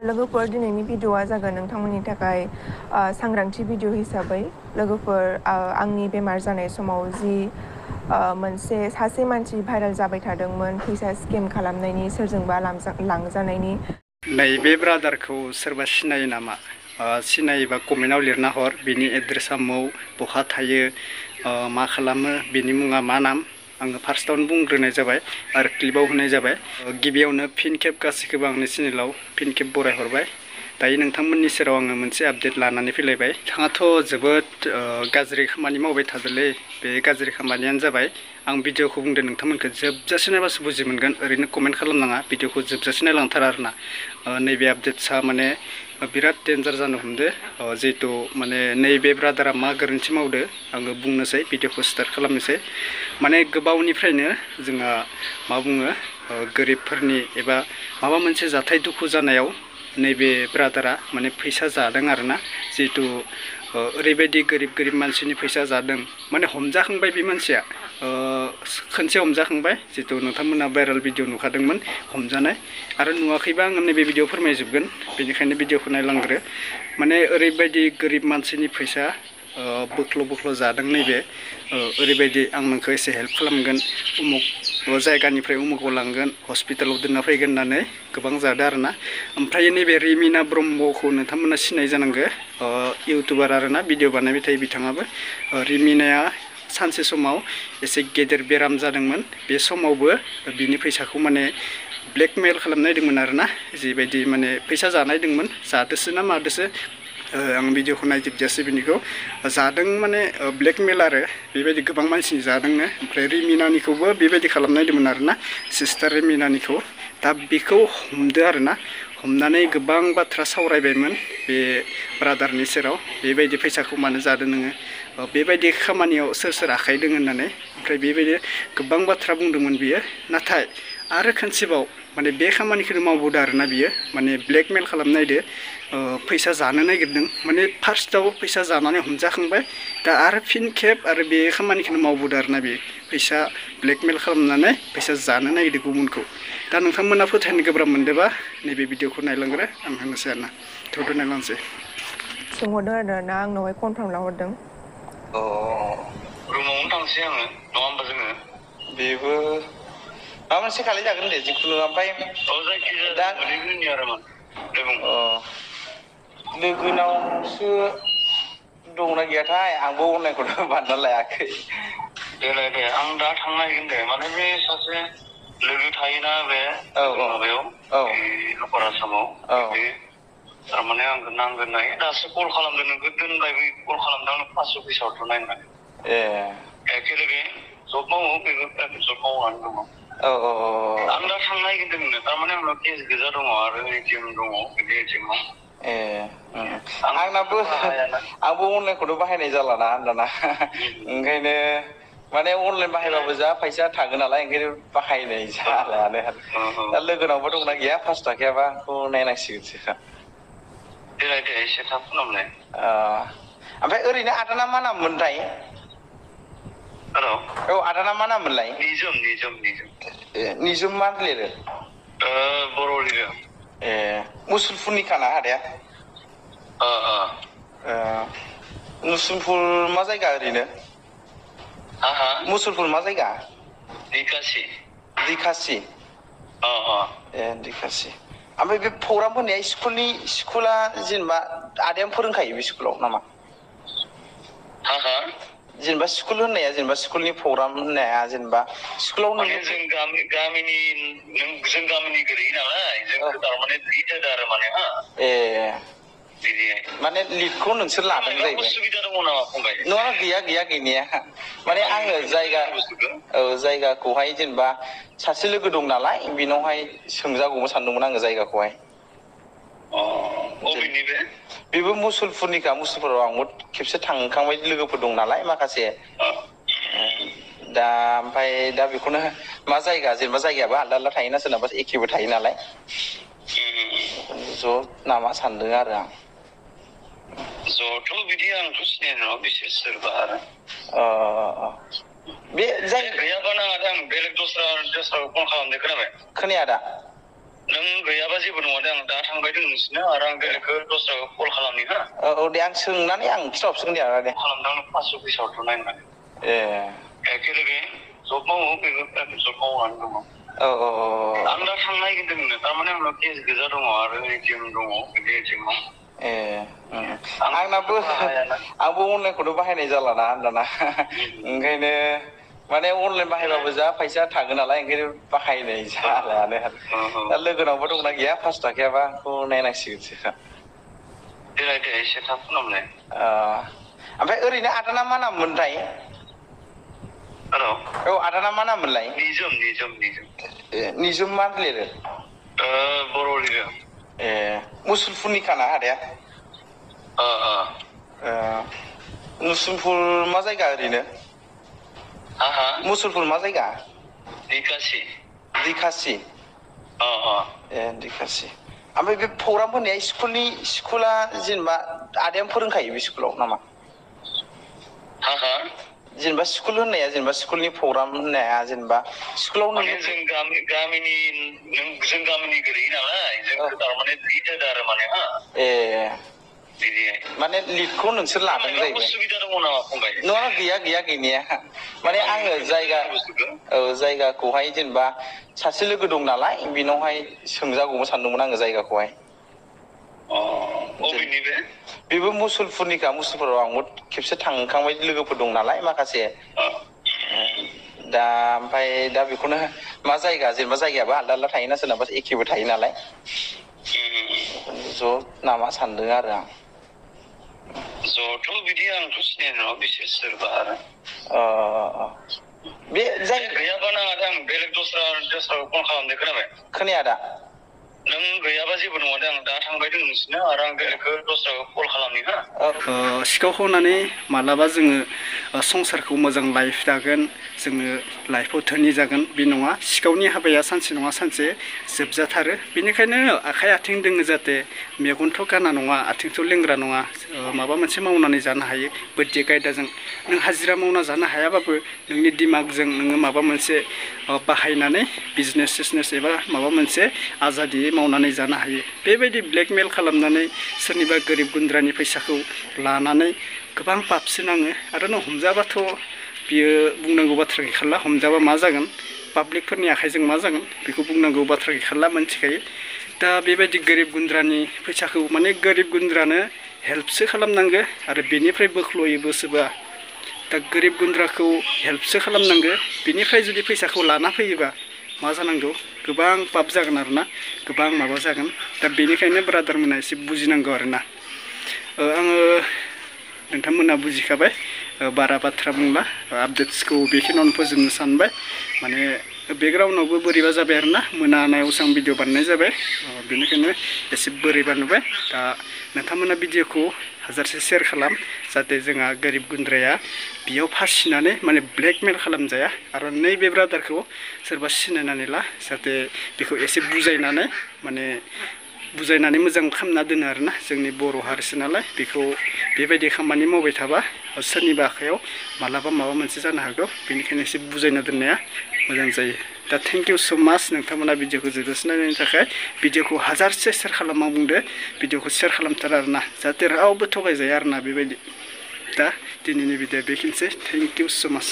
लोगोफोर दिनैनि भिडिअ'आ जागोन नोंथांमोननि थाखाय सांग्रांथि भिडिअ' हिसाबै लोगोफोर आंनि बेमार जानाय समाव जि मोनसे सासे मानसि भाइरेल जाबाय थादोंमोन फैसा स्केम खालामनायनि सोरजोंबा लांजानायनि नैबे ब्रादारखौ सोरबा सिनायो नामा सिनायोबा कमेन्टआव लिरना हर बिनि एड्रेसा मौ बहा थायो मा खालामो बिनि मुङा मा नाम आङो फार्स्टआवनो बुंग्रोनाय जाबाय आरो क्लिपाव होनाय जाबाय गिबियावनो फिन खेब गासैखौबो आंनि चेनेलाव फिन खेब बरायहरबाय दायो नोंथांमोननि सेराव आङो मोनसे आपडेट लानानै फैलायबाय नोंथाङाथ' जोबोद गाज्रि खामानि मावबाय थादोलै बे गाज्रि खामानियानो जाबाय आं भिडिअखौ बुंदों नोंथांमोनखौ जोबजासे नायबासो बुजि मोनगोन ओरैनो कमेन्ट खालामनाङा भिडिअखौ जोबजासे नायलांथार आरोना नैबे आपडेटसा माने बिराद डेन्जार जानो हमदो जिहेतु माने नैबे ब्रादारा मा गोरोन्थि मावदो आङो बुंनोसै भिडिअखौ स्टार्ट खालामनोसै माने गोबावनिफ्रायनो जोंहा मा बुङो गोरिबफोरनि एबा माबा मोनसे जाथाय दुखु जानायाव नैबे ब्रादारा माने फैसा जादों आरोना जिहेतु ओरैबायदि गोरिब मानसिनि फैसा जादों माने हमजाखांबाय बे मानसिया खनसे हमजाखांबाय जिहेतु नोंथांमोना भाइरेल भिडिअ नुखादोंमोन हमजानाय आरो नुवाखैबा आङो नैबे भिडिअ फोरमायजोबगोन बेनिखायनो भिडिअखौ नायलांग्रो माने ओरैबायदि गोरिब मानसिनि फैसा बोख्ल' जादों नैबे ओरैबायदि आं नोंखौ एसे हेल्प खालामगोन उमुक जायगानिफ्राय उमुकाव लांगोन हस्पिटालाव दोनना फैगोन होननानै गोबां जादों आरोना ओमफ्राय नैबे रिमिना ब्रह्मखौ नोंथांमोना सिनाय जानांगौ इउटुबार आरोना भिडिअ बानायबाय थायो बिथाङाबो रिमिनाया सानसे समाव एसे गेदेर बेराम जादोंमोन बे समावबो बिनि फैसाखौ माने ब्लेकमेल खालामनायदोंमोन आरोना जिबायदि माने फैसा जानायदोंमोन जादोसो ना मादोसो आं भिडिअखौ नायजोबजासै बिनिखौ जादों माने ब्लेकमेल आरो बेबायदि गोबां मानसिनि जादोंनो ओमफ्राय रिमिनानिखौबो बेबायदि खालामनायदोंमोन आरोना सिस्टार रिमिनानिखौ दा बेखौ हमदो आरोना हमनानै गोबां बाथ्रा सावरायबायमोन बे ब्रादारनि सेराव बेबायदि फैसाखौ मानो जादों नोङो बेबायदि खामानियाव सोर आखाइ दङ होननानै ओमफ्राय बेबायदि गोबां बाथ्रा बुंदोंमोन बियो नाथाय आरो खनसेबाव माने बे खामानिखौनो मावबोदों आरोना बियो माने ब्लेकमेल खालामनायदो फैसा जानो नागिरदों माने फार्स्टआव फैसा जानानै हमजाखांबाय दा आरो फिन खेब आरो बे खामानिखौनो मावबोदों आरोना बे फैसा ब्लेकमेल खालामनानै फैसा जानो नागिरदों गुबुनखौ दा नोंथांमोना फोथायनो गोब्राब मोनदोंबा नैबे भिडिअखौ नायलांग्रो आं होनोसै आरोना थौदो नायलांसै सोंहरदों आरोना आंनावहाय कनफार्म लाहरदों रुमावनो थांसै आङो नङा होमबा जोङो बेबो माबा मोनसे खालाय जागोन दे जिखुनु ओमफ्राय जायखिजाया दा मोनहैग्रोनि आरोमोन लोगोनावसो दंना गैयाथाय आंबो अनलाइनखौथ' बानायना लायाखै दे आं दा थांनो नागिरगोन दे माने बे सासे लोगो थायोना बे माबायाव आपार आसामाव बे थारमाने आंखौ नांगोन नाय दासो कल खालामदों नोंखौ दोनबाय बै कल खालामदों आंनो 500 फैसा हरथ'नाय होननानै एखेलगे जब मावो बेबो प्राइभेट जब मावनानै दङ आं दा थांनो नागिरदोंनो थारमाने आंनाव केस गोजा दङ आरो एटिएम दङ बे एटिएमाव आंनाबो आंबो अनलाइनखौथ' बाहायनाय जालाना दाना ओंखायनो माने अनलाइन बाहायबाबो जा फैसा थाङो नालाय ओंखायनो बाहायनाय जालानो दा लोगोनावबो दंना गैया 5 थाखायाबा बेखौ नायनांसिगोनसो दे एसे थाब खालामलाय ओमफ्राय ओरैनो आदाना मा नाममोनथाय हेल' औ आदाना मा नाममोनलाय निजोम मा लिरो बर' लिरो मुसुलफुरनिखाना आदाया मुसुलफुर मा जायगा ओरैनो मुसुलफुर मा जायगा दिखासि दिखासि ओमफ्राय बे प्रग्राम होनाया स्कुला जेनेबा आदायानो फोरोंखायो बे स्कुलाव नामा जेनेबा स्कुल होननाया जेनेबा स्कुलनि प्रग्राम होननाया जेनेबा स्कुलाव जों गामिनि गोलैयो नालाय जों थारमाने लिड होदों आरो माने माने लिडखौ नोंसोर लादों जाहैबाय उसुबिदा दङ नामा फंबाय नङा गैया गैनाया माने आङो जायगाखौहाय जेनेबा सासे लोगो दं नालाय बिनावहाय सोंजागौमोन सानदोंमोन आङो जायगाखौहाय बेबो मुसुलफुरनिखा मुसुलफुराव आंबो खेबसे थांखांबाय लोगोफोर दं नालाय माखासे दा ओमफ्राय दा बेखौनो मा जायगा जेनेबा जायगायाबो आलदा आलदा थायोना सोरनाबा एखेबो थायो नालाय ज' नामा सानदों आरो आं ज'थ' बिदि आंथ' सिनाय नङा बिसोर सोरबा आरो बे जाय गैयाबा नाङा आं बेलेग दस्रा फन खालामदो खोनाबाय खोनाया दा नों गैयाबा जेबो नङा दे आं दा थांबाय दं नोंसिनो आरो आं बेलेगखौ दस्राखौ कल खालामनि हा औ दे आं सोंनानै आं खिथाहरसिगोन दे आदा दे खालामदां 500 फैसा हरथ'नाय होननानै एखेलगे जब मावो बेबो प्राइभेट जब मावनानै दङ आं दा थांनो नागिरदोंनो थारमाने आंनाव केस गोजा दङ आरो एटिएम दङ बे एटिएमाव आंनाबो आंबो अनलाइनखौनो बाहायनाय जालाना दाना ओंखायनो माने अनलाइन बाहायबाबो जा फैसा थाङो नालाय ओंखायनो बाहायनाय जालानो दा लोगोनावबो दंना गैया 5 थाखायाबा बेखौ नायनांसिगोनसो देलाय दे एसे थाब खालामलाय ओमफ्राय ओरैनो आदाना मा नाममोनथाय हेल' औ आदाना मा नाममोनलाय निजोम मा लिरो बर' लिरो मुसुलफुरनिखाना आदाया मुसुलफुर मा जायगा ओरैनो मुसुलफुर मा जायगा दिखासि दिखासि ओमफ्राय बे प्रग्राम होनाया स्कुला जेनेबा आदायानो फोरोंखायो बे स्कुलाव नामा जेनेबा स्कुल होननाया जेनेबा स्कुलनि प्रग्राम होननाया जेनेबा स्कुलाव माने जों गामिनि गोलैयो नालाय जों थारमाने लिड होदो आरो माने माने लिडखौ नोंसोर लादों जाहैबाय उसुबिदा दङ नामा फंबाय नङा गैया गैनाया माने आङो जायगाखौहाय जेनेबा सासे लोगो दं नालाय बिनावहाय सोंजागौमोन सानदोंमोन आङो जायगाखौहाय बेबो मुसुलफुरनिखा मुसुलफुराव आंबो खेबसे थांखांबाय लोगोफोर दं नालाय माखासे दा ओमफ्राय दा बेखौनो मा जायगा जेनेबा जायगायाबो आलदा आलदा थायोना सोरनाबा एखेबो थायो नालाय ज' नामा सानदों आरो आं ज'थ' बिदि आंथ' सिनायनाय नङा बिसोर सोरबा आरो बे जाय गैयाबा नाङा आं बेलेग दस्राखौ कल खालामदो खोनाया दा नों गैयाबा जेबो नङा दे आं दा थांबाय दं नोंसिनो आरो आं बेलेगखौ दस्राखौ कल खालामनि हा सिखाव खावनानै मालाबा जोङो संसारखौ मोजां लाइफ दागोन जोङो लाइफआव धोनि जागोन बे नङा सिखावनि हाबाया सानसे नङा सानसे जोबजाथारो बेनिखायनो आखाइ आथिं दोङो जाहाथे मेगनथ' गाना नङा आथिंथ' लेंग्रा नङा माबा मोनसे मावनानै जानो हायो बुद्धि कायदाजों नों हाजिरा मावना जानो हायाबाबो नोंनि दिमागजों नोङो माबा मोनसे बाहायनानै बिजनेस एबा माबा मोनसे आजादियै मावनानै जानो हायो बेबायदि ब्लेकमेल खालामनानै सोरनिबा गोरिब गुन्द्रानि फैसाखौ लानानै गोबां पापसो नाङो आरो नों हमजाबाथ' बियो बुंनांगौ बाथ्रा गैखाला हमजाबा मा जागोन पाब्लिकफोरनि आखाइजों मा जागोन बेखौ बुंनांगौ बाथ्रा गैखाला मोनथिखायो दा बेबायदि गोरिब गुन्द्रानि फैसाखौ माने गोरिब गुन्द्रानो हेल्पसो खालामनांगो आरो बेनिफ्राय बोख्ल'योबो सोरबा दा गोरिब गुन्द्राखौ हेल्पसो खालामनांगो बेनिफ्राय जुदि फैसाखौ लाना फैयोबा मा जानांगौ गोबां पाप जागोन आरोना गोबां माबा जागोन दा बेनिखायनो ब्रादारमोना एसे बुजिनांगौ आरोना आङो नोंथांमोना बुजिखाबाय बारा बाथ्रा बुंला आपडेट्सखौ बेखिनियावनो फोजोबनो सानबाय माने बेकग्राउन्डआवबो बोरैबा जाबाय आरोना मोनानायावसो आं भिडिअ बानायनाय जाबाय बेनिखायनो एसे बोरैबा नुबाय दा नोंथांमोना भिडिअखौ हाजारसे शेयार खालाम जाहाथे जोंहा गोरिब गुन्द्राया बेयाव फासिनानै माने ब्लेकमेल खालामजाया आरो नैबे ब्रादारखौ सोरबा सिनायनानै ला जाहाथे बेखौ एसे बुजायनानै माने मोजां खालामना दोनो आरोना जोंनि बर' हारिसो नालाय बेखौ बेबायदि खामानि मावबाय थाबा सोरनिबा आखायाव मालाबा माबा मोनसे जानो हागौ बेनिखायनो एसे बुजायना दोननाया मोजां जायो दा थेंक इउ सो माच नोंथांमोना भिडिअखौ जोबजासिम नायनायनि थाखाय भिडिअखौ हाजारसे शेयार खालामना बुंदो भिडिअखौ शेयार खालामथार आरोना जाहाथे रावबो थगायजाया आरोना बेबायदि दा दिनैनि भिडिअ बेखिनिसै थेंक इउ सो माच